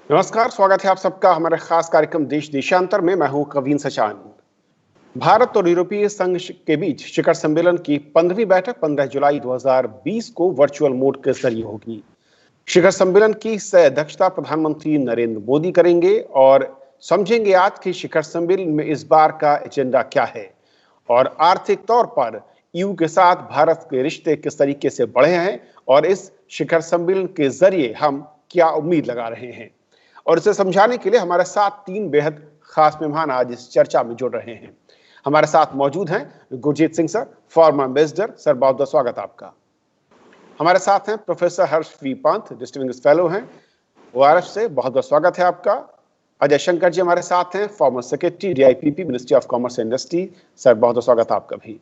नमस्कार, स्वागत है आप सबका हमारे खास कार्यक्रम देश देशांतर में। मैं हूं कवीन सचान। भारत और यूरोपीय संघ के बीच शिखर सम्मेलन की 15वीं बैठक 15 जुलाई 2020 को वर्चुअल मोड के जरिए होगी। शिखर सम्मेलन की सह अध्यक्षता प्रधानमंत्री नरेंद्र मोदी करेंगे और समझेंगे आज के शिखर सम्मेलन में इस बार का एजेंडा क्या है और आर्थिक तौर पर ईयू के साथ भारत के रिश्ते किस तरीके से बढ़े हैं और इस शिखर सम्मेलन के जरिए हम क्या उम्मीद लगा रहे हैं। और इसे समझाने के लिए हमारे साथ तीन बेहद खास मेहमान आज इस चर्चा में जुड़ रहे हैं। हमारे साथ मौजूद हैं Gurjeet Singh sir, former ambassador. Sir, बहुत बहुत स्वागत आपका। हमारे साथ हैं professor Harsh V Pant, distinguished fellow हैं ओआरएफ से, बहुत बहुत स्वागत है आपका। अजय शंकर जी हमारे साथ हैं, former secretary DIPP, ministry of commerce and industry. Sir, बहुत बहुत स्वागत आपका भी।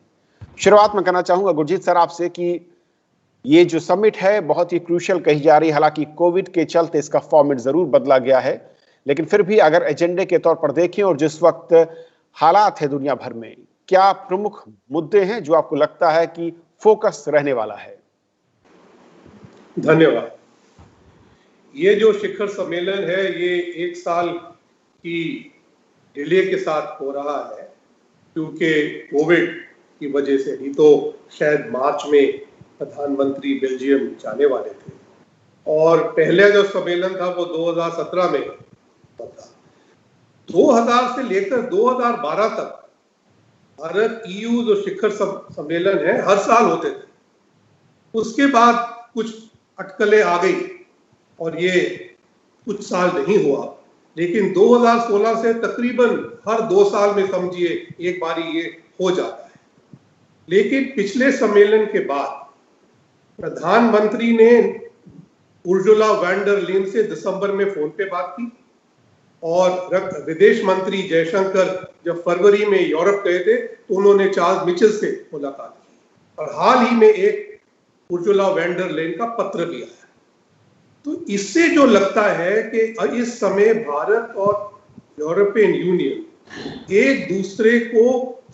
शुरुआत में करना चाहूंगा गुरजीत सर आपसे कि ये जो समिट है बहुत ही क्रूशियल कही जा रही है। हालांकि कोविड के चलते इसका फॉर्मेट जरूर बदला गया है, लेकिन फिर भी अगर एजेंडे के तौर पर देखें और जिस वक्त हालात है दुनिया भर में, क्या प्रमुख मुद्दे हैं जो आपको लगता है कि फोकस रहने वाला है? धन्यवाद। ये जो शिखर सम्मेलन है ये 1 साल की डिले के साथ हो रहा है क्योंकि कोविड की वजह से। नहीं तो शायद मार्च में प्रधानमंत्री बेल्जियम जाने वाले थे और पहले जो सम्मेलन था वो 2017 में था। 2000 से लेकर 2012 तक भारत ईयू जो शिखर सम्मेलन है हर साल होते थे। उसके बाद कुछ अटकलें आ गई और ये कुछ साल नहीं हुआ, लेकिन 2016 से तकरीबन हर 2 साल में समझिए एक बारी ये हो जाता है। लेकिन पिछले सम्मेलन के बाद प्रधानमंत्री ने उर्जुला वैन डर लेन से दिसंबर में फोन पे बात की और विदेश मंत्री जयशंकर जब फरवरी में यूरोप गए थे तो उन्होंने चार्ल्स मिचेल से मुलाकात की और हाल ही में एक उर्जुला वैन डर लेन का पत्र भी आया। तो इससे जो लगता है कि इस समय भारत और यूरोपियन यूनियन एक दूसरे को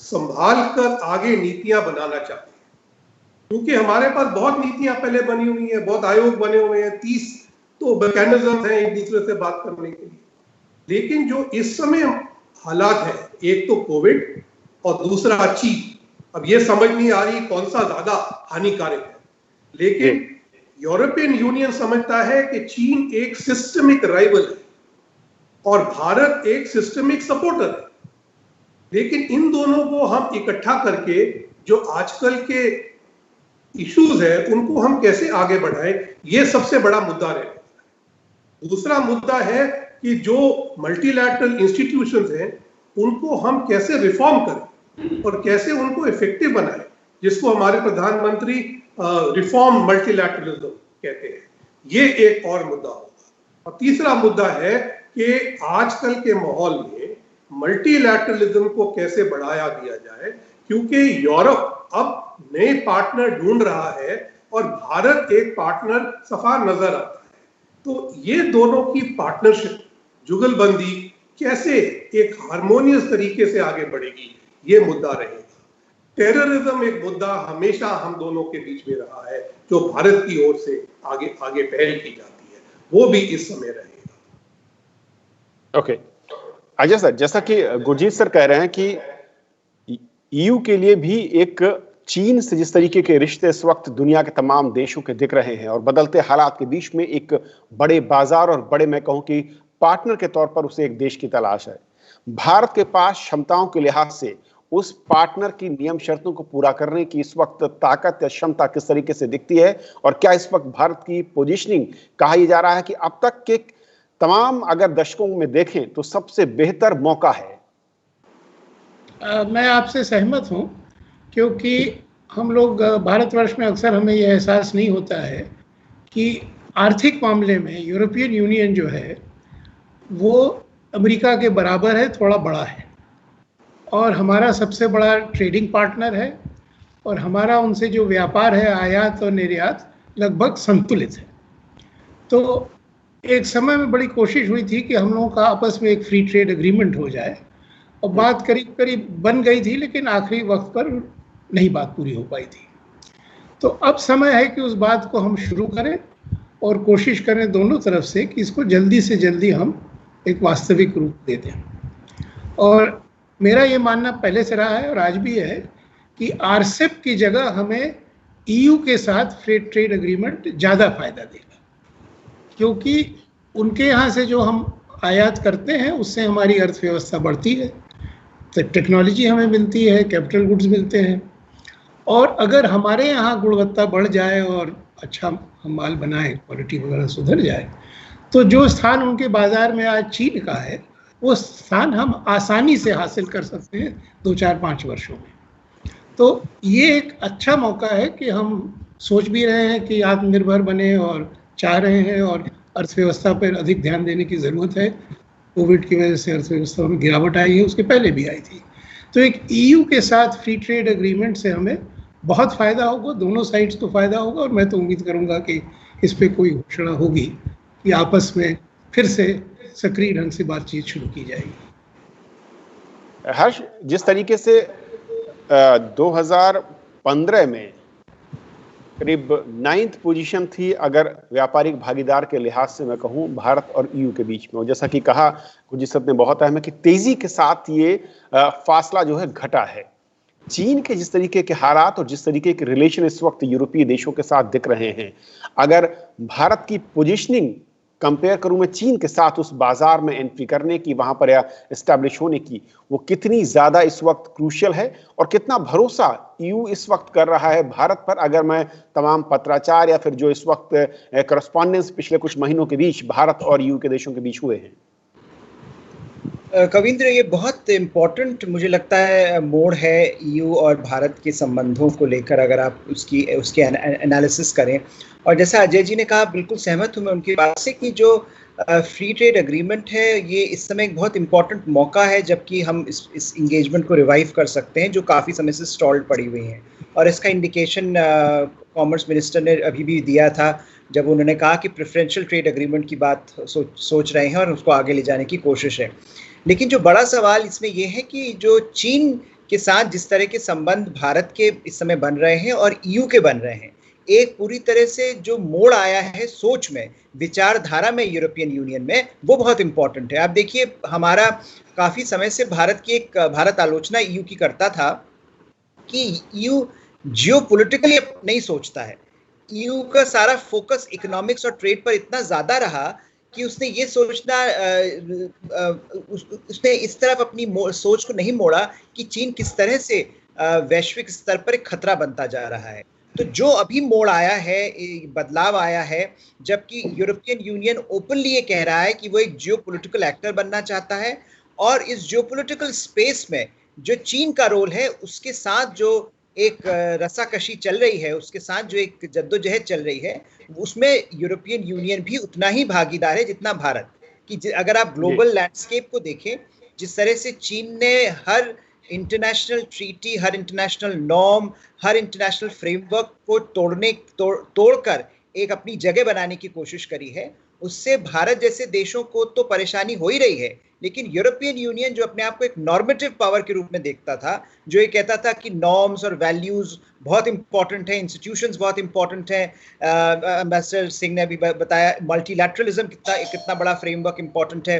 संभाल कर आगे नीतियां बनाना चाहते हैं, क्योंकि हमारे पास बहुत नीतियां पहले बनी हुई है, बहुत आयोग बने हुए हैं, 30 तो मैकेनिज्म है एक दूसरे से बात करने के लिए। लेकिन जो इस समय हालात है, एक तो कोविड और दूसरा चीन, अब ये समझ नहीं आ रही कौन सा ज्यादा हानिकारक है। लेकिन यूरोपियन यूनियन समझता है कि चीन एक सिस्टमिक राइवल है और भारत एक सिस्टमिक सपोर्टर है। लेकिन इन दोनों को हम इकट्ठा करके जो आजकल के इश्यूज है उनको हम कैसे आगे बढ़ाएं, ये सबसे बड़ा मुद्दा रहेगा। दूसरा मुद्दा है कि जो मल्टीलैटरल इंस्टीट्यूशंस हैं उनको हम कैसे रिफॉर्म करें और कैसे उनको इफेक्टिव बनाएं, जिसको हमारे प्रधानमंत्री रिफॉर्म मल्टीलैटरलिज्म कहते हैं। ये एक और मुद्दा होगा। और तीसरा मुद्दा है कि आजकल के माहौल में मल्टीलैटरलिज्म को कैसे बढ़ाया दिया जाए, क्योंकि यूरोप अब नए पार्टनर ढूंढ रहा है और भारत एक पार्टनर सफा नजर आता है। तो ये दोनों की पार्टनरशिप, जुगलबंदी कैसे एक हार्मोनियस तरीके से आगे बढ़ेगी, ये मुद्दा रहेगा। टेररिज्म एक मुद्दा हमेशा हम दोनों के बीच में रहा है, जो भारत की ओर से आगे पहल की जाती है, वो भी इस समय रहेगा। ओके अजय सर, जैसा कि गुरजीत सर कह रहे हैं कि ईयू के लिए भी एक चीन से जिस तरीके के रिश्ते इस वक्त दुनिया के तमाम देशों के दिख रहे हैं और बदलते हालात के बीच में एक बड़े बाजार और बड़े, मैं कहूं कि पार्टनर के तौर पर उसे एक देश की तलाश है। भारत के पास क्षमताओं के लिहाज से उस पार्टनर की नियम शर्तों को पूरा करने की इस वक्त ताकत या क्षमता किस तरीके से दिखती है और क्या इस वक्त भारत की पोजीशनिंग, कहा यह जा रहा है कि अब तक के तमाम अगर दशकों में देखें तो सबसे बेहतर मौका है? मैं आपसे सहमत हूं, क्योंकि हम लोग भारतवर्ष में अक्सर हमें यह एहसास नहीं होता है कि आर्थिक मामले में यूरोपियन यूनियन जो है वो अमेरिका के बराबर है, थोड़ा बड़ा है और हमारा सबसे बड़ा ट्रेडिंग पार्टनर है और हमारा उनसे जो व्यापार है, आयात और निर्यात लगभग संतुलित है। तो एक समय में बड़ी कोशिश हुई थी कि हम लोगों का आपस में एक फ्री ट्रेड एग्रीमेंट हो जाए और बात करीब करीब बन गई थी, लेकिन आखिरी वक्त पर नहीं बात पूरी हो पाई थी। तो अब समय है कि उस बात को हम शुरू करें और कोशिश करें दोनों तरफ से कि इसको जल्दी से जल्दी हम एक वास्तविक रूप दे दें। और मेरा ये मानना पहले से रहा है और आज भी है कि आरसेप की जगह हमें ईयू के साथ फ्री ट्रेड एग्रीमेंट ज़्यादा फायदा देगा, क्योंकि उनके यहाँ से जो हम आयात करते हैं उससे हमारी अर्थव्यवस्था बढ़ती है, तो टेक्नोलॉजी हमें मिलती है, कैपिटल गुड्स मिलते हैं। और अगर हमारे यहाँ गुणवत्ता बढ़ जाए और अच्छा हम माल बनाएं, क्वालिटी वगैरह सुधर जाए, तो जो स्थान उनके बाजार में आज चीन का है वो स्थान हम आसानी से हासिल कर सकते हैं 2-4-5 वर्षों में। तो ये एक अच्छा मौका है कि हम सोच भी रहे हैं कि आत्मनिर्भर बने और चाह रहे हैं, और अर्थव्यवस्था पर अधिक ध्यान देने की ज़रूरत है। कोविड की वजह से अर्थव्यवस्था में गिरावट आई है, उसके पहले भी आई थी। तो एक ईयू के साथ फ्री ट्रेड एग्रीमेंट से हमें बहुत फ़ायदा होगा, दोनों साइड्स को फ़ायदा होगा। और मैं तो उम्मीद करूँगा कि इस पर कोई घोषणा होगी कि आपस में फिर से सक्रिय ढंग से बातचीत शुरू की जाएगी। हर्ष, जिस तरीके से 2015 में करीब 9th पोजीशन थी अगर व्यापारिक भागीदार के लिहाज से मैं कहूं भारत और ईयू के बीच में, और जैसा कि कहा गुरजीत ने बहुत अहम है कि तेजी के साथ ये फासला जो है घटा है। चीन के जिस तरीके के हालात और जिस तरीके के रिलेशन इस वक्त यूरोपीय देशों के साथ दिख रहे हैं, अगर भारत की पोजीशनिंग कंपेयर करूं मैं चीन के साथ उस बाजार में एंट्री करने की, वहां पर एस्टैब्लिश होने की, वो कितनी ज्यादा इस वक्त क्रूशियल है और कितना भरोसा ईयू इस वक्त कर रहा है भारत पर, अगर मैं तमाम पत्राचार या फिर जो इस वक्त करस्पॉन्डेंस पिछले कुछ महीनों के बीच भारत और ईयू के देशों के बीच हुए हैं। कविंद्र, ये बहुत इम्पोर्टेंट मुझे लगता है मोड़ है ईयू और भारत के संबंधों को लेकर, अगर आप उसके एनालिसिस करें। और जैसा अजय जी ने कहा, बिल्कुल सहमत हूँ मैं उनकी बात से कि जो फ्री ट्रेड एग्रीमेंट है ये इस समय एक बहुत इम्पॉर्टेंट मौका है, जबकि हम इस इंगेजमेंट को रिवाइव कर सकते हैं जो काफ़ी समय से स्टॉल्ड पड़ी हुई हैं। और इसका इंडिकेशन कॉमर्स मिनिस्टर ने अभी भी दिया था जब उन्होंने कहा कि प्रेफरेंशियल ट्रेड एग्रीमेंट की बात सोच रहे हैं और उसको आगे ले जाने की कोशिश है। लेकिन जो बड़ा सवाल इसमें यह है कि जो चीन के साथ जिस तरह के संबंध भारत के इस समय बन रहे हैं और ईयू के बन रहे हैं, एक पूरी तरह से जो मोड़ आया है सोच में, विचारधारा में यूरोपियन यूनियन में, वो बहुत इंपॉर्टेंट है। आप देखिए, हमारा काफ़ी समय से भारत आलोचना ईयू की करता था कि ईयू जियोपॉलिटिकली नहीं सोचता है। ईयू का सारा फोकस इकोनॉमिक्स और ट्रेड पर इतना ज़्यादा रहा कि उसने ये सोचना उसने इस तरफ अपनी सोच को नहीं मोड़ा कि चीन किस तरह से वैश्विक स्तर पर एक खतरा बनता जा रहा है। तो जो अभी मोड़ आया है, बदलाव आया है, जबकि यूरोपियन यूनियन ओपनली ये कह रहा है कि वो एक जियोपॉलिटिकल एक्टर बनना चाहता है, और इस जियोपॉलिटिकल स्पेस में जो चीन का रोल है उसके साथ जो एक रसाकशी चल रही है, उसके साथ जो एक जद्दोजहद चल रही है, उसमें यूरोपियन यूनियन भी उतना ही भागीदार है जितना भारत। कि अगर आप ग्लोबल लैंडस्केप को देखें, जिस तरह से चीन ने हर इंटरनेशनल ट्रीटी, हर इंटरनेशनल नॉर्म, हर इंटरनेशनल फ्रेमवर्क को तोड़कर एक अपनी जगह बनाने की कोशिश करी है, उससे भारत जैसे देशों को तो परेशानी हो ही रही है। लेकिन यूरोपियन यूनियन जो अपने आप को एक नॉर्मेटिव पावर के रूप में देखता था, जो ये कहता था कि नॉर्म्स और वैल्यूज बहुत इंपॉर्टेंट है, इंस्टीट्यूशंस बहुत इंपॉर्टेंट है, एम्बेसडर सिंह ने अभी बताया मल्टीलैटरलिज्म कितना बड़ा फ्रेमवर्क इंपॉर्टेंट है,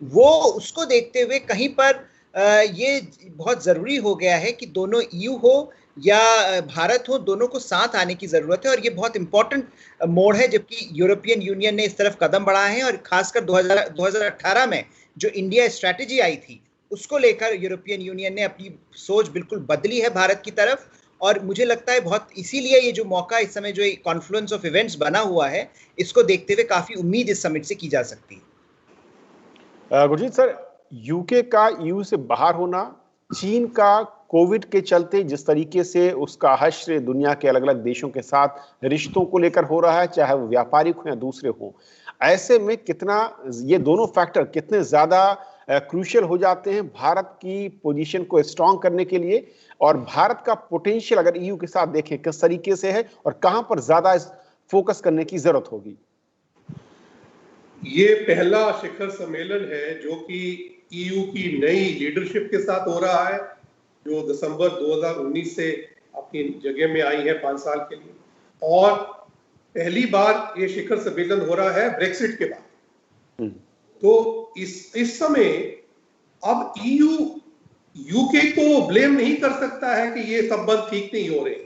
वो उसको देखते हुए कहीं पर ये बहुत ज़रूरी हो गया है कि दोनों ईयू हो या भारत हो, दोनों को साथ आने की ज़रूरत है। और ये बहुत इंपॉर्टेंट मोड़ है, जबकि यूरोपियन यूनियन ने इस तरफ कदम बढ़ाए हैं, और खासकर 2018 में जो इंडिया स्ट्रैटेजी आई थी उसको लेकर यूरोपियन यूनियन ने अपनी सोच बिल्कुल बदली है भारत की तरफ। और मुझे लगता है बहुत इसीलिए ये जो मौका इस समय जो कॉन्फ्लुएंस ऑफ इवेंट्स बना हुआ है, इसको देखते हुए काफ़ी उम्मीद इस समिट से की जा सकती है। गुरजीत सर, यूके का ईयू से बाहर होना, चीन का कोविड के चलते जिस तरीके से उसका हश्र दुनिया के अलग अलग देशों के साथ रिश्तों को लेकर हो रहा है, चाहे वो व्यापारिक हो या दूसरे हो, ऐसे में कितना ये दोनों फैक्टर कितने ज्यादा क्रूशियल हो जाते हैं भारत की पोजीशन को स्ट्रॉन्ग करने के लिए, और भारत का पोटेंशियल अगर ईयू के साथ देखें किस तरीके से है और कहां पर ज्यादा फोकस करने की जरूरत होगी? ये पहला शिखर सम्मेलन है जो कि ईयू की नई लीडरशिप के साथ हो रहा है, जो दिसंबर 2019 से अपनी जगह में आई है 5 साल के लिए। और पहली बार ये शिखर सम्मेलन हो रहा है ब्रेक्सिट के बाद। तो इस समय अब ईयू यूके को ब्लेम नहीं कर सकता है कि ये संबंध ठीक नहीं हो रहे।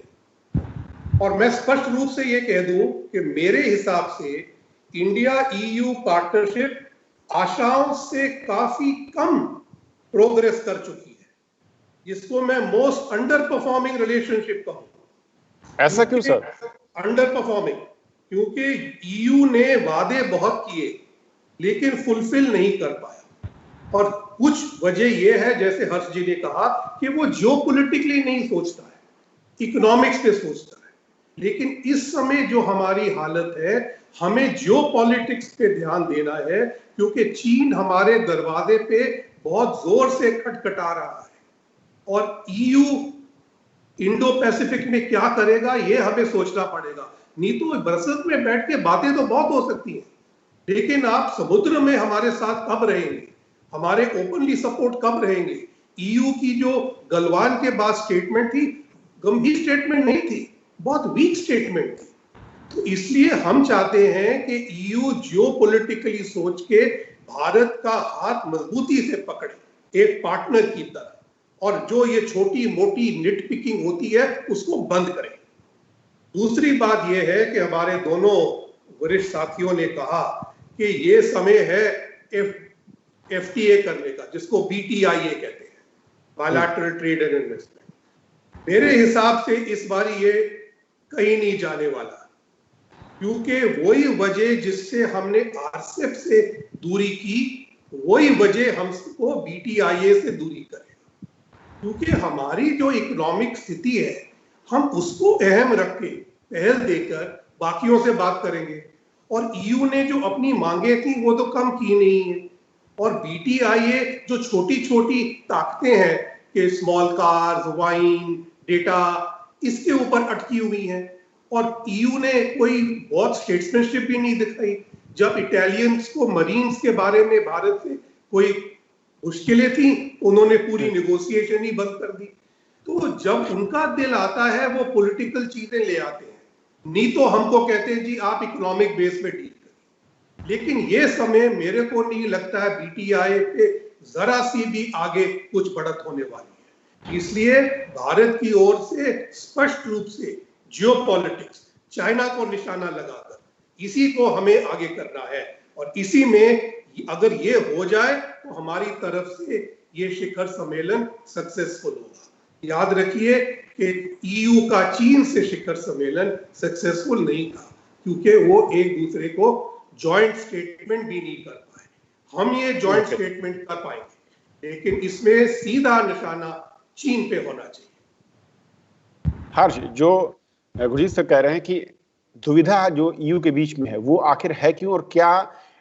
और मैं स्पष्ट रूप से ये कह दूं कि मेरे हिसाब से इंडिया ईयू पार्टनरशिप आशाओं से काफी कम प्रोग्रेस कर चुकी है, जिसको मैं मोस्ट अंडर परफॉर्मिंग रिलेशनशिप कहूं। ऐसा क्यों सर? अंडर परफॉर्मिंग क्योंकि ईयू ने वादे बहुत किए लेकिन फुलफिल नहीं कर पाया। और कुछ वजह यह है, जैसे हर्ष जी ने कहा, कि वो जियोपॉलिटिकली नहीं सोचता है, इकोनॉमिक्स पे सोचता है। लेकिन इस समय जो हमारी हालत है, हमें जियोपॉलिटिक्स पे ध्यान देना है, क्योंकि चीन हमारे दरवाजे पे बहुत जोर से खटखटा रहा है। और ईयू इंडो पैसिफिक में क्या करेगा, ये हमें सोचना पड़ेगा। नहीं तो ब्रसेल्स में बैठ के बातें तो बहुत हो सकती हैं, लेकिन आप समुद्र में हमारे साथ कब रहेंगे, हमारे ओपनली सपोर्ट कब रहेंगे? ईयू की जो गलवान के बाद स्टेटमेंट थी, गंभीर स्टेटमेंट नहीं थी, बहुत वीक स्टेटमेंट थी। तो इसलिए हम चाहते हैं कि ईयू जियोपॉलिटिकली सोच के भारत का हाथ मजबूती से पकड़े एक पार्टनर की तरह, और जो ये छोटी मोटी निट पिकिंग होती है उसको बंद करें। दूसरी बात यह है कि हमारे दोनों वरिष्ठ साथियों ने कहा कि ये समय है एफटीए करने का, जिसको बीटीआईए कहते हैं, बायलैटरल ट्रेड एंड इन्वेस्टमेंट। मेरे हिसाब से इस बार ये कहीं नहीं जाने वाला, क्योंकि वही वजह जिससे हमने आरसेप से दूरी की, वही वजह हमको बीटीआईए से दूरी करेगा। क्योंकि हमारी जो इकोनॉमिक स्थिति है, हम उसको अहम रख के पहल देकर बाकियों से बात करेंगे। और ईयू ने जो अपनी मांगे थी वो तो कम की नहीं है। और बीटीआईए जो छोटी छोटी ताकतें हैं कि स्मॉल कार्स, वाइन, डेटा, इसके ऊपर अटकी हुई हैं। और ईयू ने कोई बहुत स्टेट्समैनशिप भी नहीं दिखाई। जब इटालियंस को मरीन्स के बारे में भारत से कोई मुश्किलें थी, उन्होंने पूरी नेगोशिएशन ही बंद कर दी। तो जब उनका दिल आता है वो पॉलिटिकल चीजें ले आते हैं, नहीं तो हमको कहते हैं जी आप इकोनॉमिक बेस पे डील करिए। लेकिन ये समय मेरे को नहीं लगता है बीटीआई पे जरा सी भी आगे कुछ बढ़त होने वाली है। इसलिए भारत की ओर से स्पष्ट रूप से जियोपॉलिटिक्स, चाइना को निशाना लगाकर इसी को हमें आगे करना है। और इसी में अगर ये हो जाए तो हमारी तरफ से ये शिखर सम्मेलन सक्सेसफुल होगा। याद रखिए कि ईयू का चीन से शिखर सम्मेलन सक्सेसफुल नहीं था, क्योंकि वो एक दूसरे को जॉइंट स्टेटमेंट भी नहीं कर पाए। हम ये जॉइंट स्टेटमेंट कर पाएंगे, लेकिन इसमें सीधा निशाना चीन पे होना चाहिए। हर्ष, जो गुरजीत सर कह रहे हैं कि दुविधा जो ईयू के बीच में है वो आखिर है क्यों, और क्या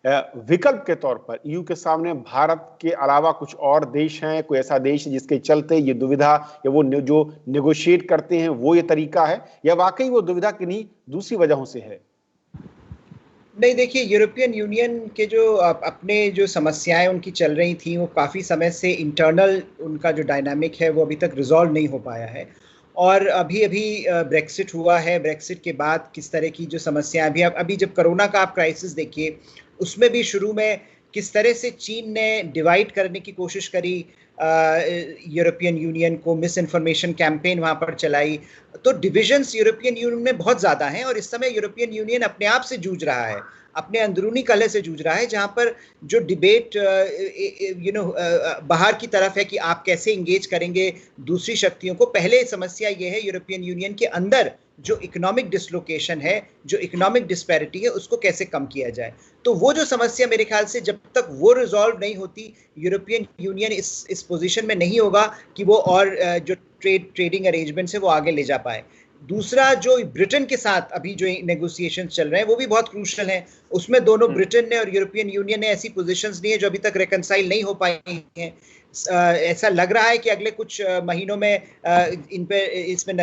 विकल्प के तौर पर ईयू के सामने भारत के अलावा कुछ और देश हैं, कोई ऐसा देश जिसके चलते ये दुविधा या वो जो नेगोशिएट करते हैं वो ये तरीका है, या वाकई वो दुविधा किन्हीं दूसरी वजहों से है? नहीं, देखिए, यूरोपियन यूनियन के जो अपने जो समस्याएं उनकी चल रही थी, वो काफ़ी समय से इंटरनल उनका जो डायनामिक है वो अभी तक रिजॉल्व नहीं हो पाया है। और अभी ब्रेक्सिट हुआ है, ब्रेक्सिट के बाद किस तरह की जो समस्याएं अभी जब कोरोना का आप क्राइसिस देखिए, उसमें भी शुरू में किस तरह से चीन ने डिवाइड करने की कोशिश करी यूरोपियन यूनियन को, मिस इन्फॉर्मेशन कैंपेन वहाँ पर चलाई। तो डिविजन्स यूरोपियन यूनियन में बहुत ज़्यादा हैं, और इस समय यूरोपियन यूनियन अपने आप से जूझ रहा है, अपने अंदरूनी कलह से जूझ रहा है, जहाँ पर जो डिबेट बाहर की तरफ है कि आप कैसे इंगेज करेंगे दूसरी शक्तियों को। पहले समस्या ये है यूरोपियन यूनियन के अंदर जो इकोनॉमिक डिसलोकेशन है, जो इकोनॉमिक डिस्पैरिटी है, उसको कैसे कम किया जाए। तो वो जो समस्या, मेरे ख्याल से जब तक वो रिजॉल्व नहीं होती, यूरोपियन यूनियन इस पोजीशन में नहीं होगा कि वो और जो ट्रेडिंग अरेंजमेंट्स है वो आगे ले जा पाए। दूसरा, जो ब्रिटेन के साथ अभी जो नेगोशिएशन चल रहे हैं वो भी बहुत क्रूशल हैं। उसमें दोनों ब्रिटेन ने और यूरोपियन यूनियन ने ऐसी पोजीशंस ली हैं जो अभी तक रिकंसाइल नहीं हो पाई हैं। ऐसा लग रहा है कि अगले कुछ महीनों में इसमें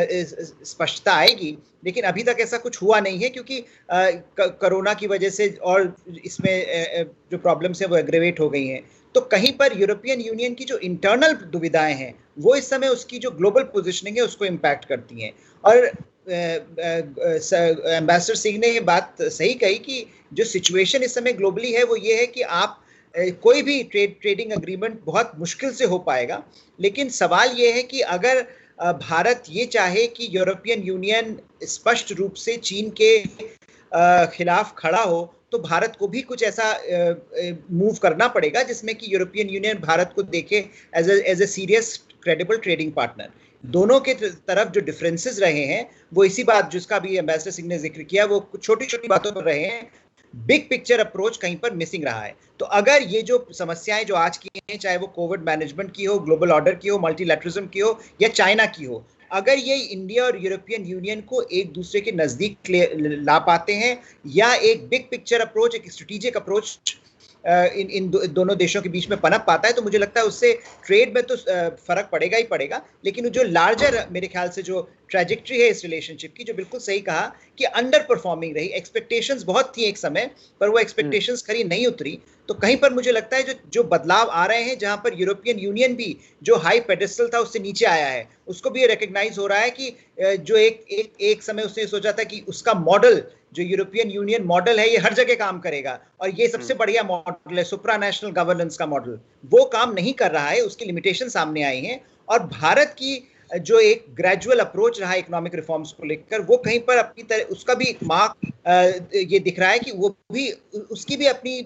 स्पष्टता आएगी, लेकिन अभी तक ऐसा कुछ हुआ नहीं है, क्योंकि कोरोना की वजह से और इसमें जो प्रॉब्लम्स है वो एग्रेवेट हो गई हैं। तो कहीं पर यूरोपियन यूनियन की जो इंटरनल दुविधाएं हैं वो इस समय उसकी जो ग्लोबल पोजिशनिंग है उसको इम्पैक्ट करती हैं। और एम्बेसडर सिंह ने ये बात सही कही कि जो सिचुएशन इस समय ग्लोबली है वो ये है कि आप कोई भी ट्रेडिंग एग्रीमेंट बहुत मुश्किल से हो पाएगा, लेकिन सवाल ये है कि अगर भारत ये चाहे कि यूरोपियन यूनियन स्पष्ट रूप से चीन के खिलाफ खड़ा हो तो भारत को भी कुछ ऐसा मूव करना पड़ेगा जिसमें कि यूरोपियन यूनियन भारत को देखे as a serious credible trading partner. दोनों के तरफ जो डिफरेंसेस रहे हैं वो इसी बात जिसका भी एम्बेसडर सिंह ने जिक्र किया वो छोटी छोटी बातों पर रहे हैं, बिग पिक्चर अप्रोच कहीं पर मिसिंग रहा है। तो अगर ये जो समस्याएं जो आज की हैं, चाहे वो कोविड मैनेजमेंट की हो, ग्लोबल ऑर्डर की हो, मल्टीलैटरलिज्म की हो या चाइना की हो, अगर ये इंडिया और यूरोपियन यूनियन को एक दूसरे के नजदीक ला पाते हैं या एक बिग पिक्चर अप्रोच, एक स्ट्रेटेजिक अप्रोच इन दोनों देशों के बीच में पनप पाता है, तो मुझे लगता है उससे ट्रेड में तो फर्क पड़ेगा ही पड़ेगा, लेकिन जो लार्जर मेरे ख्याल से जो ट्रैजेक्टरी है इस रिलेशनशिप की, जो बिल्कुल सही कहा कि अंडर परफॉर्मिंग रही, एक्सपेक्टेशंस बहुत थी एक समय पर वो एक्सपेक्टेशंस खरी नहीं उतरी, तो कहीं पर मुझे लगता है जो बदलाव आ रहे हैं, जहां पर यूरोपियन यूनियन भी जो हाई पेडेस्टल था उससे नीचे आया है, उसको भी रिकॉग्नाइज हो रहा है कि जो एक समय उसने सोचा था कि उसका मॉडल जो यूरोपियन यूनियन मॉडल है ये हर जगह काम करेगा और ये सबसे बढ़िया मॉडल है, सुप्रा नेशनल गवर्नेंस का मॉडल, वो काम नहीं कर रहा है, उसकी लिमिटेशन सामने आई हैं। और भारत की जो एक ग्रेजुअल अप्रोच रहा इकोनॉमिक रिफॉर्म्स को लेकर, वो कहीं पर अपनी तरह उसका भी मार्क ये दिख रहा है कि वो भी उसकी भी अपनी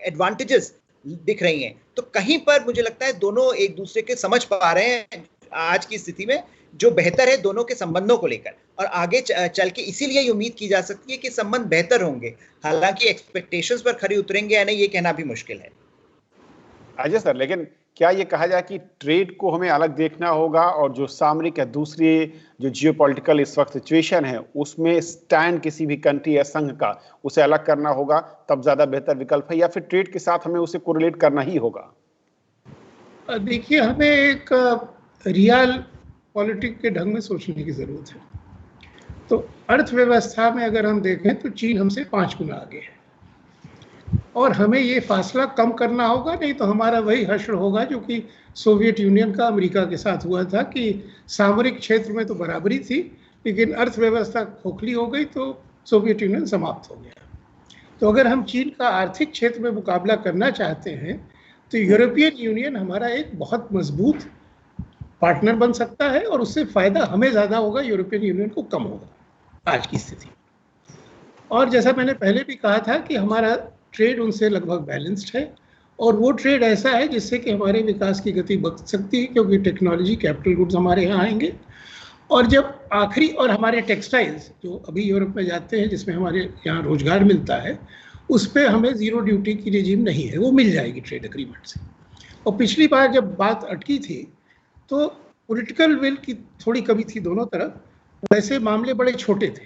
एडवांटेजेस दिख रही हैं। तो कहीं पर मुझे लगता है दोनों एक दूसरे के समझ पा रहे हैं आज की स्थिति में, जो बेहतर है दोनों के संबंधों को लेकर, और आगे चल के इसीलिए उम्मीद की जा सकती है कि संबंध बेहतर होंगे। हालांकि एक्सपेक्टेशंस पर खरी उतरेंगे या नहीं ये कहना भी मुश्किल है। अजय सर, लेकिन क्या ये कहा जाए कि ट्रेड को हमें अलग देखना होगा और जो सामरिक या दूसरी जो जियोपॉलिटिकल इस वक्त सिचुएशन है उसमें स्टैंड किसी भी कंट्री या संघ का उसे अलग करना होगा, तब ज्यादा बेहतर विकल्प है, या फिर ट्रेड के साथ हमें उसे कोरिलेट करना ही होगा? देखिए, हमें एक रियल पॉलिटिक्स के ढंग में सोचने की जरूरत है। तो अर्थव्यवस्था में अगर हम देखें तो चीन हमसे 5 गुना आगे है और हमें ये फासला कम करना होगा, नहीं तो हमारा वही हश्र होगा जो कि सोवियत यूनियन का अमेरिका के साथ हुआ था कि सामरिक क्षेत्र में तो बराबरी थी लेकिन अर्थव्यवस्था खोखली हो गई तो सोवियत यूनियन समाप्त हो गया। तो अगर हम चीन का आर्थिक क्षेत्र में मुकाबला करना चाहते हैं तो यूरोपियन यूनियन हमारा एक बहुत मजबूत पार्टनर बन सकता है और उससे फायदा हमें ज्यादा होगा, यूरोपियन यूनियन को कम होगा आज की स्थिति। और जैसा मैंने पहले भी कहा था कि हमारा ट्रेड उनसे लगभग बैलेंस्ड है और वो ट्रेड ऐसा है जिससे कि हमारे विकास की गति बढ़ सकती है, क्योंकि टेक्नोलॉजी, कैपिटल गुड्स हमारे यहाँ आएंगे। और जब आखिरी और हमारे टेक्सटाइल्स जो अभी यूरोप में जाते हैं जिसमें हमारे यहाँ रोजगार मिलता है, उस पर हमें जीरो ड्यूटी की रिजीम नहीं है, वो मिल जाएगी ट्रेड एग्रीमेंट से। और पिछली बार जब बात अटकी थी तो पॉलिटिकल विल की थोड़ी कमी थी दोनों तरफ, वैसे मामले बड़े छोटे थे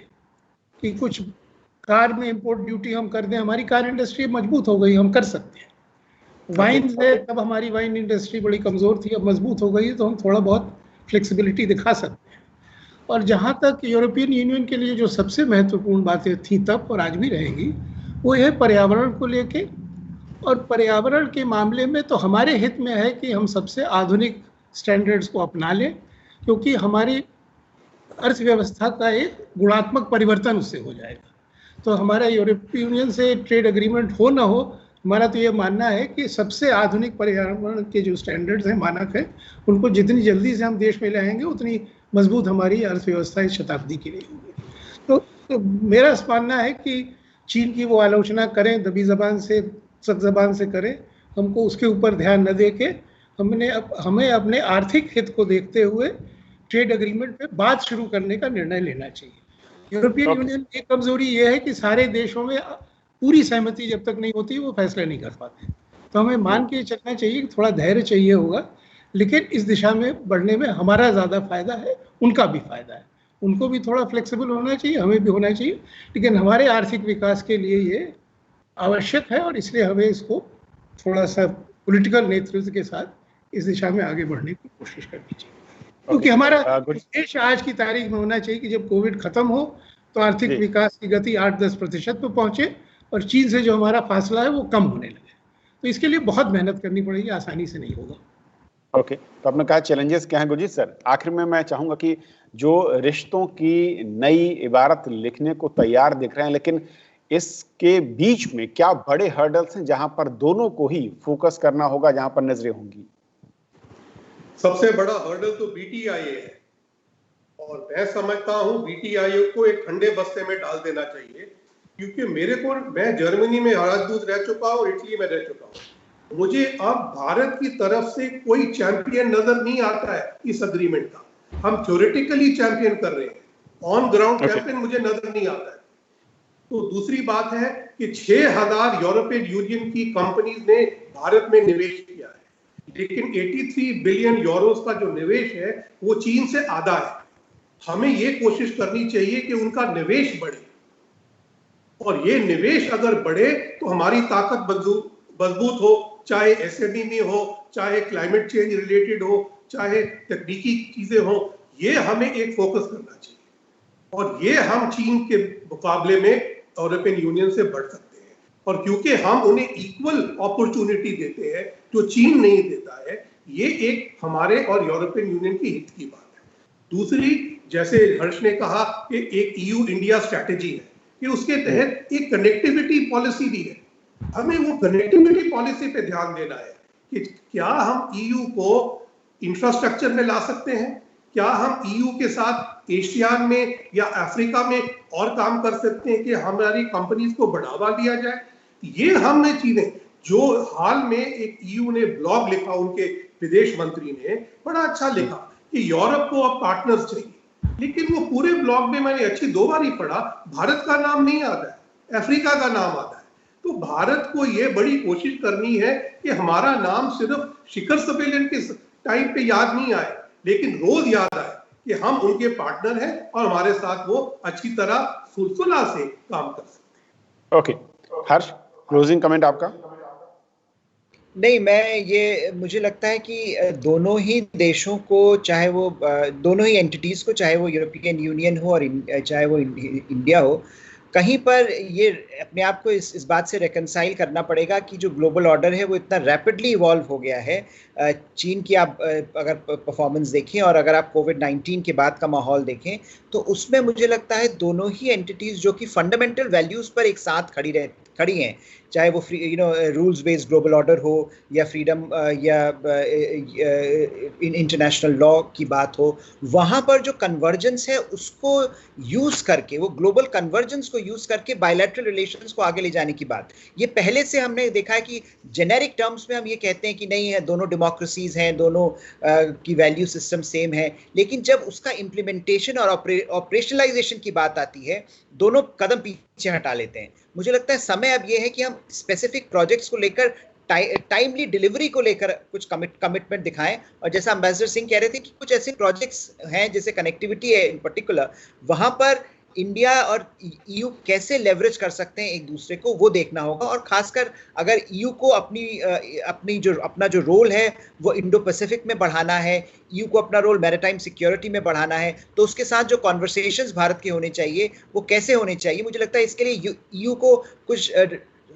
कि कुछ कार में इंपोर्ट ड्यूटी हम कर दें, हमारी कार इंडस्ट्री मजबूत हो गई, हम कर सकते हैं। वाइन है, तब हमारी वाइन इंडस्ट्री बड़ी कमज़ोर थी, अब मजबूत हो गई तो हम थोड़ा बहुत फ्लेक्सिबिलिटी दिखा सकते हैं। और जहाँ तक यूरोपियन यूनियन के लिए जो सबसे महत्वपूर्ण बातें थी तब और आज भी रहेगी, वो है पर्यावरण को लेके। और पर्यावरण के मामले में तो हमारे हित में है कि हम सबसे आधुनिक स्टैंडर्ड्स को अपना लें, क्योंकि हमारी अर्थव्यवस्था का एक गुणात्मक परिवर्तन उससे हो जाएगा। तो हमारा यूरोपीय यूनियन से ट्रेड एग्रीमेंट हो ना हो, हमारा तो ये मानना है कि सबसे आधुनिक पर्यावरण के जो स्टैंडर्ड्स हैं, मानक है, उनको जितनी जल्दी से हम देश में लाएंगे उतनी मजबूत हमारी अर्थव्यवस्था इस शताब्दी के लिए होगी। तो मेरा मानना है कि चीन की वो आलोचना करें, दबी जबान से, सख्त जबान से करें, हमको उसके ऊपर ध्यान न दे के हमें अपने आर्थिक हित को देखते हुए ट्रेड एग्रीमेंट पे बात शुरू करने का निर्णय लेना चाहिए। यूरोपियन यूनियन की कमजोरी ये है कि सारे देशों में पूरी सहमति जब तक नहीं होती वो फैसला नहीं कर पाते। तो हमें मान के चलना चाहिए कि थोड़ा धैर्य चाहिए होगा, लेकिन इस दिशा में बढ़ने में हमारा ज़्यादा फायदा है, उनका भी फायदा है। उनको भी थोड़ा फ्लेक्सिबल होना चाहिए, हमें भी होना चाहिए, लेकिन हमारे आर्थिक विकास के लिए ये आवश्यक है और इसलिए हमें इसको थोड़ा सा पॉलिटिकल नेतृत्व के साथ इस दिशा में आगे बढ़ने की कोशिश करनी चाहिए। क्योंकि हमारा उद्देश्य आज की तारीख में होना चाहिए कि जब कोविड खत्म हो तो आर्थिक विकास की गति 8-10% पर पहुंचे और चीन से जो हमारा फासला है वो कम होने लगे। तो इसके लिए बहुत मेहनत करनी पड़ेगी, आसानी से नहीं होगा। ओके, तो आपने कहा चैलेंजेस क्या हैं गुरजीत सर। आखिर में मैं चाहूंगा कि जो रिश्तों की नई इबारत लिखने को तैयार दिख रहे हैं, लेकिन इसके बीच में क्या बड़े हर्डल्स हैं जहां पर दोनों को ही फोकस करना होगा, जहां पर नजरें होंगी? सबसे बड़ा हर्डल तो बीटीआईए है, और मैं समझता हूं बीटीआईए को एक ठंडे बस्ते में डाल देना चाहिए, क्योंकि मैं जर्मनी में राजदूत रह चुका हूं, इटली में रह चुका हूं। मुझे अब भारत की तरफ से कोई चैंपियन नजर नहीं आता है इस अग्रीमेंट का। हम थ्योरेटिकली चैंपियन कर रहे हैं, ऑन ग्राउंड चैंपियन मुझे नजर नहीं आता है। तो दूसरी बात है कि 6000 यूरोपियन यूनियन की कंपनीज ने भारत में निवेश किया है, लेकिन 83 बिलियन यूरोस का जो निवेश है वो चीन से आधा है। हमें ये कोशिश करनी चाहिए कि उनका निवेश बढ़े, और ये निवेश अगर बढ़े तो हमारी ताकत मजबूत हो, चाहे एसएमई में हो, चाहे क्लाइमेट चेंज रिलेटेड हो, चाहे तकनीकी चीजें हो। ये हमें एक फोकस करना चाहिए, और ये हम चीन के मुकाबले में यूरोपियन यूनियन से बढ़ सकते हैं। और क्योंकि हम उन्हें इक्वल अपॉर्चुनिटी देते हैं जो चीन नहीं देता है, ये एक हमारे और यूरोपियन यूनियन की हित की बात है। दूसरी, जैसे हर्ष ने कहा कि एक ईयू इंडिया स्ट्रैटेजी है, कि उसके तहत एक कनेक्टिविटी पॉलिसी भी है। हमें वो कनेक्टिविटी पॉलिसी पे ध्यान देना है कि क्या हम ईयू को इंफ्रास्ट्रक्चर में ला सकते हैं, क्या हम ईयू के साथ एशियान में या अफ्रीका में और काम कर सकते हैं कि हमारी कंपनीज को बढ़ावा दिया जाए। ये हमने चीजें, जो हाल में एक ईयू ने ब्लॉग लिखा, उनके विदेश मंत्री ने बड़ा अच्छा लिखा कि यूरोप को अब पार्टनर्स चाहिए, लेकिन वो पूरे ब्लॉग में मैंने अच्छी 2 बार ही पढ़ा, भारत का नाम नहीं आता है, अफ्रीका का नाम आता है। तो भारत को ये बड़ी कोशिश करनी है कि हमारा नाम सिर्फ शिखर सम्मेलन के टाइम पे याद नहीं आए, लेकिन रोज याद आए कि हम उनके पार्टनर हैं और हमारे साथ वो अच्छी तरह सुलसुला से काम कर सकते हैं। ओके, हर्ष, क्लोजिंग कमेंट आपका? नहीं, मुझे लगता है कि दोनों ही देशों को, चाहे वो दोनों ही एंटिटीज को, चाहे वो यूरोपियन यूनियन हो और चाहे वो इंडिया हो, कहीं पर ये अपने आप को इस बात से रेकनसाइल करना पड़ेगा कि जो ग्लोबल ऑर्डर है वो इतना रैपिडली इवॉल्व हो गया है। चीन की आप अगर परफॉर्मेंस देखें और अगर आप कोविड-19 के बाद का माहौल देखें, तो उसमें मुझे लगता है दोनों ही एंटिटीज जो कि फंडामेंटल वैल्यूज पर एक साथ खड़ी हैं, चाहे वो रूल्स बेस्ड ग्लोबल ऑर्डर हो या फ्रीडम या इंटरनेशनल लॉ की बात हो, वहाँ पर जो कन्वर्जेंस है उसको यूज़ करके, वो ग्लोबल कन्वर्जेंस को यूज़ करके बायलैटरल रिलेशंस को आगे ले जाने की बात। ये पहले से हमने देखा है कि जेनेरिक टर्म्स में हम ये कहते हैं कि नहीं है, दोनों डेमोक्रेसीज हैं, दोनों की वैल्यू सिस्टम सेम है, लेकिन जब उसका इम्प्लीमेंटेशन और ऑपरेशनलाइजेशन की बात आती है, दोनों कदम पीछे हटा लेते हैं। मुझे लगता है समय अब ये है कि हम स्पेसिफिक प्रोजेक्ट्स को लेकर, टाइमली डिलीवरी को लेकर कुछ कमिटमेंट दिखाएं। और जैसा एम्बेसडर सिंह कह रहे थे कि कुछ ऐसे प्रोजेक्ट्स हैं, जैसे कनेक्टिविटी है इन पर्टिकुलर, वहां पर इंडिया और ईयू कैसे लेवरेज कर सकते हैं एक दूसरे को, वो देखना होगा। और खासकर अगर ईयू को अपना जो रोल है वो इंडो पैसिफिक में बढ़ाना है, ईयू को अपना रोल मैरीटाइम सिक्योरिटी में बढ़ाना है, तो उसके साथ जो कॉन्वर्सेशंस भारत के होने चाहिए वो कैसे होने चाहिए। मुझे लगता है इसके लिए ईयू को कुछ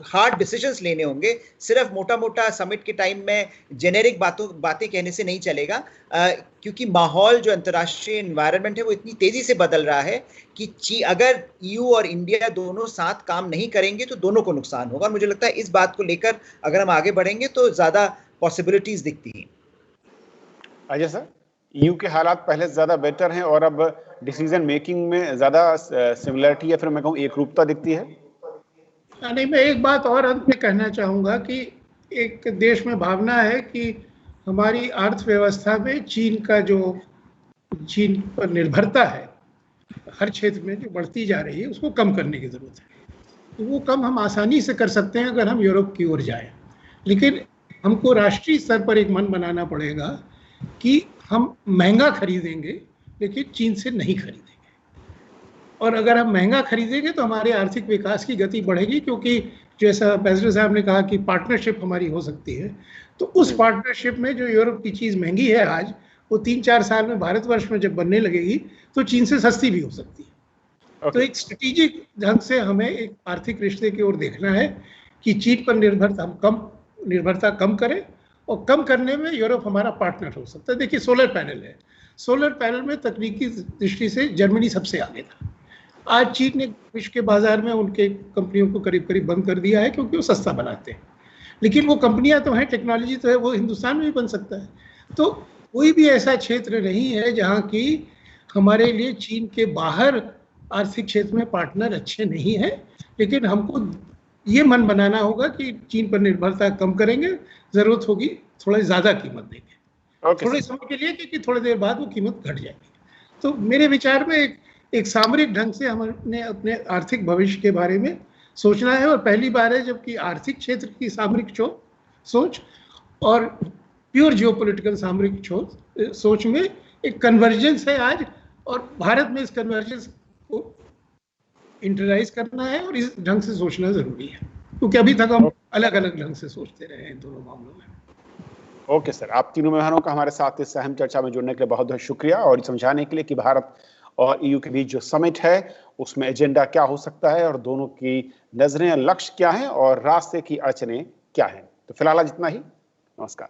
हार्ड डिसीजंस लेने होंगे। सिर्फ मोटा मोटा समिट के टाइम में जेनेरिक बातें कहने से नहीं चलेगा, क्योंकि माहौल, जो अंतर्राष्ट्रीय एनवायरनमेंट है वो इतनी तेजी से बदल रहा है कि अगर ईयू और इंडिया दोनों साथ काम नहीं करेंगे तो दोनों को नुकसान होगा। और मुझे लगता है इस बात को लेकर अगर हम आगे बढ़ेंगे तो ज्यादा पॉसिबिलिटीज दिखती हैं। अजय सर, ईयू के हालात पहले से ज्यादा बेटर हैं और अब डिसीजन मेकिंग में ज्यादा सिमिलरिटी या फिर मैं कहूँ एक रूपता दिखती है? नहीं, मैं एक बात और अंत में कहना चाहूँगा कि एक देश में भावना है कि हमारी अर्थव्यवस्था में चीन पर निर्भरता है, हर क्षेत्र में जो बढ़ती जा रही है, उसको कम करने की ज़रूरत है। तो वो कम हम आसानी से कर सकते हैं अगर हम यूरोप की ओर जाएं, लेकिन हमको राष्ट्रीय स्तर पर एक मन बनाना पड़ेगा कि हम महंगा खरीदेंगे लेकिन चीन से नहीं खरीदेंगे। और अगर हम महंगा खरीदेंगे तो हमारे आर्थिक विकास की गति बढ़ेगी, क्योंकि जैसा एम्बेसडर साहब ने कहा कि पार्टनरशिप हमारी हो सकती है, तो उस पार्टनरशिप में जो यूरोप की चीज़ महंगी है आज, वो 3-4 साल में भारतवर्ष में जब बनने लगेगी तो चीन से सस्ती भी हो सकती है। तो एक स्ट्रेटेजिक ढंग से हमें एक आर्थिक रिश्ते की ओर देखना है कि चीन पर निर्भरता हम कम निर्भरता कम करे, और कम करने में यूरोप हमारा पार्टनर हो सकता है। देखिए सोलर पैनल है, सोलर पैनल में तकनीकी दृष्टि से जर्मनी सबसे आगे था। आज चीन ने विश्व के बाजार में उनके कंपनियों को करीब करीब बंद कर दिया है, क्योंकि वो सस्ता बनाते हैं। लेकिन वो कंपनियां तो हैं, टेक्नोलॉजी तो है, वो हिंदुस्तान में भी बन सकता है। तो कोई भी ऐसा क्षेत्र नहीं है जहाँ की हमारे लिए चीन के बाहर आर्थिक क्षेत्र में पार्टनर अच्छे नहीं है। लेकिन हमको ये मन बनाना होगा कि चीन पर निर्भरता कम करेंगे, जरूरत होगी थोड़ा ज्यादा कीमत देंगे थोड़े समय के लिए, क्योंकि थोड़ी देर बाद वो कीमत घट जाएगी। तो मेरे विचार में एक सामरिक ढंग से हमने अपने आर्थिक भविष्य के बारे में सोचना है, और पहली बार है जबकि आर्थिक क्षेत्र की सामरिक सोच और प्योर जियोपॉलिटिकल सामरिक सोच में एक कन्वर्जेंस है आज, और भारत में इस कन्वर्जेंस को इंटरलाइज करना है और इस ढंग से सोचना जरूरी है, क्योंकि अभी तक हम अलग अलग ढंग से सोचते रहे हैं दोनों मामलों में। ओके सर, आप तीनों मेहमानों का हमारे साथ इस अहम चर्चा में जुड़ने के लिए बहुत बहुत शुक्रिया, और समझाने के लिए कि भारत और ईयू के बीच जो समिट है उसमें एजेंडा क्या हो सकता है, और दोनों की नजरें, लक्ष्य क्या हैं और रास्ते की अड़चनें क्या हैं। तो फिलहाल आज इतना ही, नमस्कार।